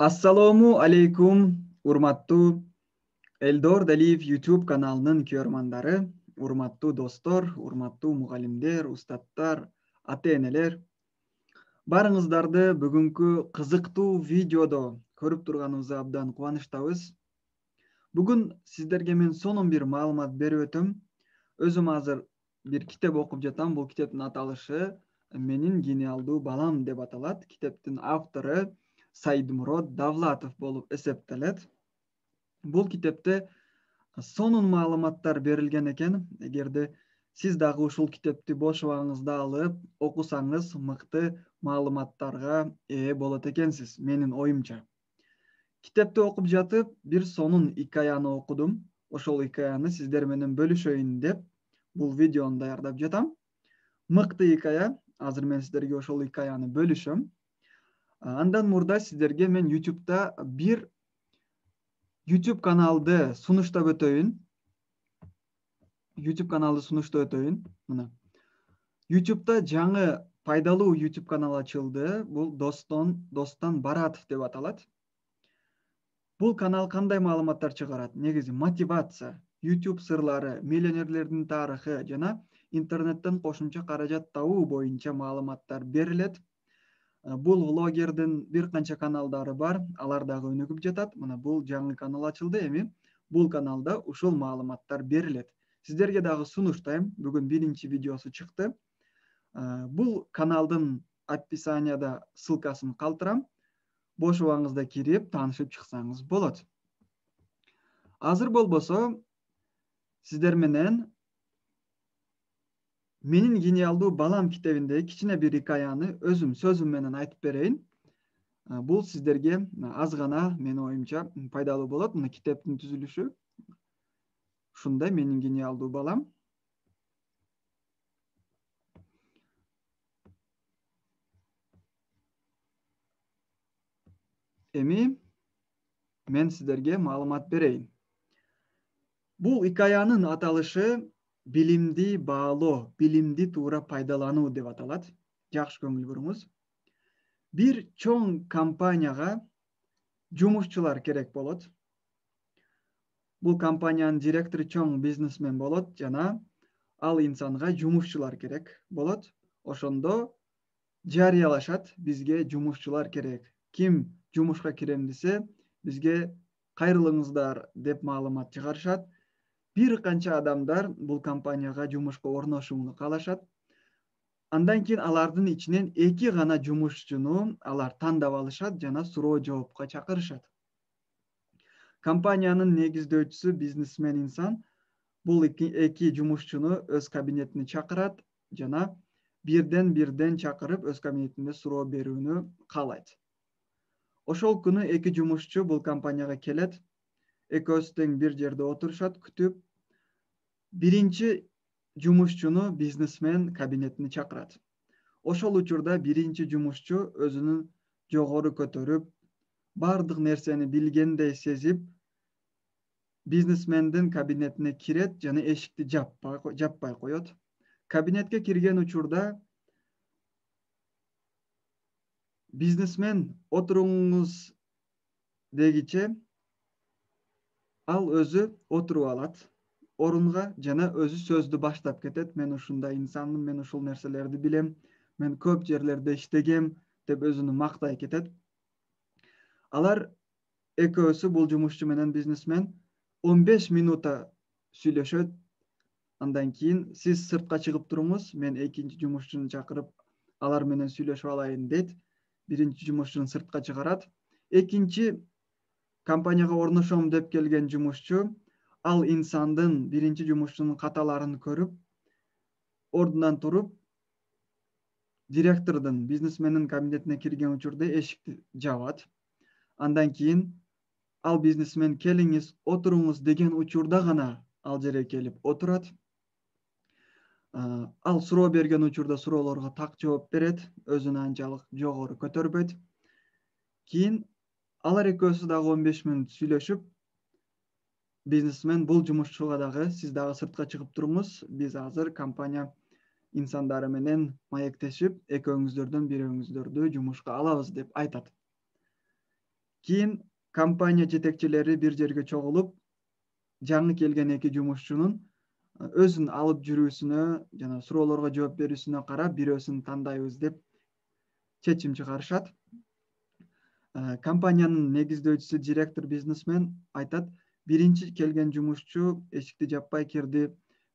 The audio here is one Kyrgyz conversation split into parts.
Assalomu alaykum, urmattu Eldor Daliyev YouTube kanalının körmandары, urmattu dostor, urmattu mugallimler, ustadlar, ata-eneler. Barыңыздарды бүгүнкү кызыктуу видеодо көрүп турганыбызга абдан кубанычтабыз. Бүгүн сиздерге мен сонун бир маалымат берип өтөм. Өзүм азыр бир китеп окуп жатам. Бул китептин аталышы "Менин гениалдуу балам" деп аталат. Китептин автору Сайдмурод Давлатов болуп эсептелет. Бул китепте сонун маалыматтар берилген экен. Эгерде сиз дагы ушул китепти бош убагыңызда алып окусаңыз, мыкты маалыматтарга ээ болот экенсиз, менин оюмча. Китепти окуп жатып, бир сонун икаяны окудум. Ошол икаяны сиздер менен бөлүшөйүн деп бул видеону даярдап жатам. Мыкты икая. Азыр мен сиздерге ошол икаяны бөлүшөм. Андан мурда сиздерге мен YouTube'да бир YouTube каналды сунуштап өтөйүн. Мына. YouTube'да жаңы пайдалуу YouTube канал ачылды. Бул Достон Баратов деп аталат. Бул канал кандай маалыматтар чыгарат? Негизи мотивация, YouTube сырлары, миллионерлердин тарыхы жана интернеттен кошумча каражат табуу боюнча маалыматтар берилет. Бул влогердин бир канча каналдары бар, алар дагы өнүгүп жатат. Мына бул жаңы канал ачылды, эми бул каналда ушул маалыматтар берилет. Сиздерге дагы сунуштайм. Бүгүн биринчи видеосу чыкты. Бул каналдын описанияда ссылкасын калтырам. Бош убагыңызда кирип, таанышып чыксаңыз болот. Азыр болбосо сиздер менен "Менин гениалдуу балам" китебиндеги кичине бир икаяны өзүм сөзүм менен айтып берейин. Бул сиздерге аз гана менин оюмча пайдалуу болот. Мына китептин түзүлүшү ушундай "Менин гениалдуу балам". Эми мен сиздерге маалымат берейин. Бул икаянын аталышы "Билимди баалоо, билимди туура пайдалануу" деп аталат. Жакшы көңүл буруңуз. Бир чоң компанияга жумушчулар керек болот. Бул компаниянын директору чоң бизнесмен болот жана ал инсанга жумушчулар керек болот. Ошондо жарыялашат, бизге жумушчулар керек. Ким жумушка кирем десе, бизге кайрылыңыздар деп маалымат чыгарышат. Бир канча адамдар бул компанияга жумушка орношууну каалашат. Андан кийин алардын ичинен 2 гана жумушчуну алар тандап алышат жана суроо жоопко чакырышат. Компаниянын негиздөөчүсү бизнесмен инсан бул 2 жумушчуну өз кабинетине чакырат жана бирден чакырып өз кабинетинде суроо берүүнү каалайт. Ошол күнү 2 жумушчу бул компанияга келет. Экөөсү тең бир жерде отурушат, күтүп. Биринчи жумушчуну бизнесмен кабинетине чакырат. Ошол учурда биринчи жумушчу өзүнүн жогору көтөрүп, бардык нерсени билгендей сезип, бизнесмендин кабинетине кирет жана эшикти жаппай коет. Кабинетке кирген учурда бизнесмен "Отуруңуз" дегиче ал өзү отуруп алат орунга жана өзү сөздү баштап кетет. "Мен ушундай инсанмын, мен ушул нерселерди билем, мен көп жерлерде иштегем" деп өзүнү мактай кетет. Алар экөөсү, бул жумушчу менен бизнесмен 15 минута сүйлөшөт. Андан кийин "Сиз сыртка чыгып туруңуз, мен экинчи жумушчуну чакырып алар менен сүйлөшүп алайын" дейт. Биринчи жумушчуну сыртка чыгарат. Экинчи компанияга орношом деп келген жумушчу ал инсандын, биринчи жумушчунун каталарын көрүп, ордунан туруп, директордун, бизнесмендин кабинетине кирген учурда эшикти жабат. Андан кийин ал бизнесмен "Келиңиз, отуруңуз" деген учурда гана ал жерге келип отурат. Ал суроо берген учурда суроолорго так жооп берет, өзүн анчалык жогору көтөрбөйт. Кийин алар экөөсү дагы 15 мүнөт сүйлөшүп, бизнесмен бул жумушчуга дагы "Сиз дагы сыртка чыгып туруңуз, биз азыр компания инсандары менен маектешип, экөөңүздөрдөн бирөөңүздөрдү жумушка алабыз" деп айтат. Кийин компания жетекчилери бир жерге чогулуп, жаңы келген эки жумушчунун өзүн алып жүрүүсүнө жана суроолорго жооп берүүсүнө карап бирөөсүн тандайбыз деп чечим чыгарышат. Компаниянын негиздөөчүсү, директор, бизнесмен айтат: биринчи келген жумушчу эшикти жаппай кирди.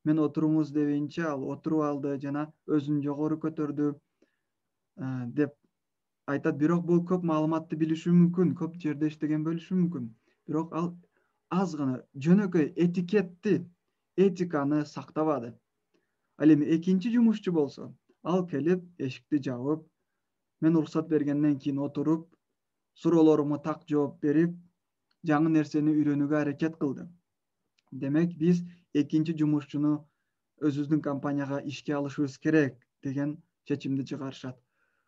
Мен отуруңуз дебейинче ал отуруп алды жана өзүн жогору көтөрдү деп айтат. Бирок бул көп маалыматты билиши мүмкүн, көп жерде иштеген болушу мүмкүн. Бирок ал аз гана жөнөкөй этиканы сактабады. Ал эми экинчи жумушчу болсо, ал келип эшикти жабып, мен уруксат бергенден кийин отуруп, суроолорума так жооп берип, жаңы нерсени үйрөнүүгө аракет кылды. Демек биз экинчи жумушчуну өзүбүздүн компанияга ишке алышыбыз керек деген чечимди чыгарышат.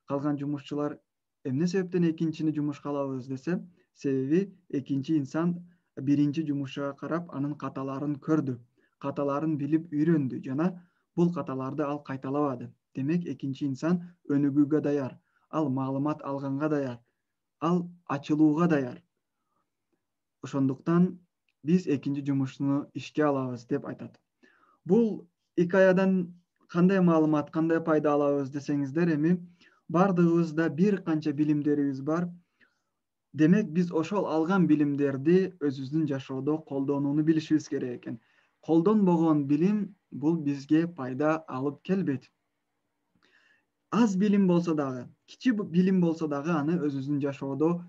Калган жумушчулар эмне себептен экинчини жумушка алабыз десе, себеби экинчи инсан биринчи жумушчуга карап анын каталарын көрдү, каталарын билип үйрөндү жана бул каталарды ал кайталабады. Демек экинчи инсан өнүгүүгө даяр, ал маалымат алганга даяр, ал ачылууга даяр. Ошондуктан биз экинчи жумушчуну ишке алабыз деп айтат. Бул икаядан кандай маалымат, кандай пайда алабыз десеңиздер, эми бардыгыбызда бир канча билимдерибиз бар. Демек биз ошол алган билимдерди өзүбүздүн жашоодо колдонууну билишибиз керек экен. Колдонбогон билим бул бизге пайда алып келбейт. Аз билим болсо дагы, кичи билим болсо дагы аны өзүбүздүн жашоодо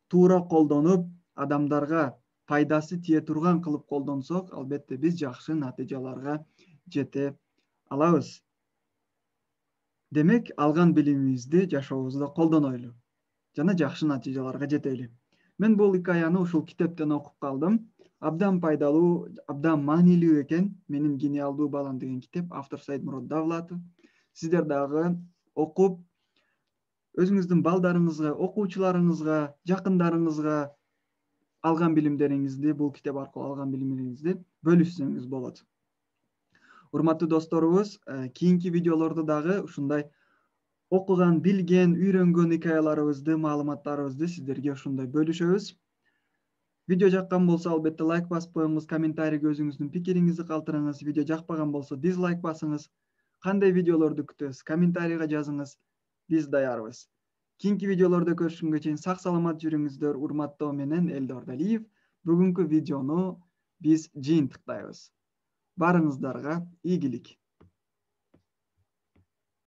туура колдонуп, адамдарга пайдасы тие турган кылып колдонсок, албетте биз жакшы натыйжаларга жете алабыз. Демек, алган билимибизди жашообузда колдонойлу жана жакшы натыйжаларга жетели. Мен бул икаяны ушул китептен окуп калдым. Абдан пайдалуу, абдан маанилүү экен. Менин гениалдуу балам деген китеп, автор Саидмурод Давлатов. Сиздер дагы окуп, өзүңүздүн балдарыңызга, окуучуларыңызга, жакындарыңызга алган билимдериңизди, бул китеп аркылуу алган билимиңизди бөлүшсөңүз болот. Урматтуу досторубуз, кийинки видеолордо дагы ушундай окуган, билген, үйрөнгөн икаяларыбызды, маалыматтарыбызды сиздерге ушундай бөлүшөбүз. Видео жаккан болсо, албетте лайк басып коюңуз, комментарийге өзүңүздүн пикириңизди калтырыңыз. Видео жакпаган болсо, дизлайк басыңыз. Кандай видеолорду күтөсүз? Комментарийге жазыңыз. Биз даярбыз. Кийинки видеолордо көрүшкөнгө чейин сак саламат жүрүңүздөр. Урматтоо менен Элдор Далиев. Бүгүнкү видеону биз жыйынтыктайбыз. Барыңыздарга ийгилик.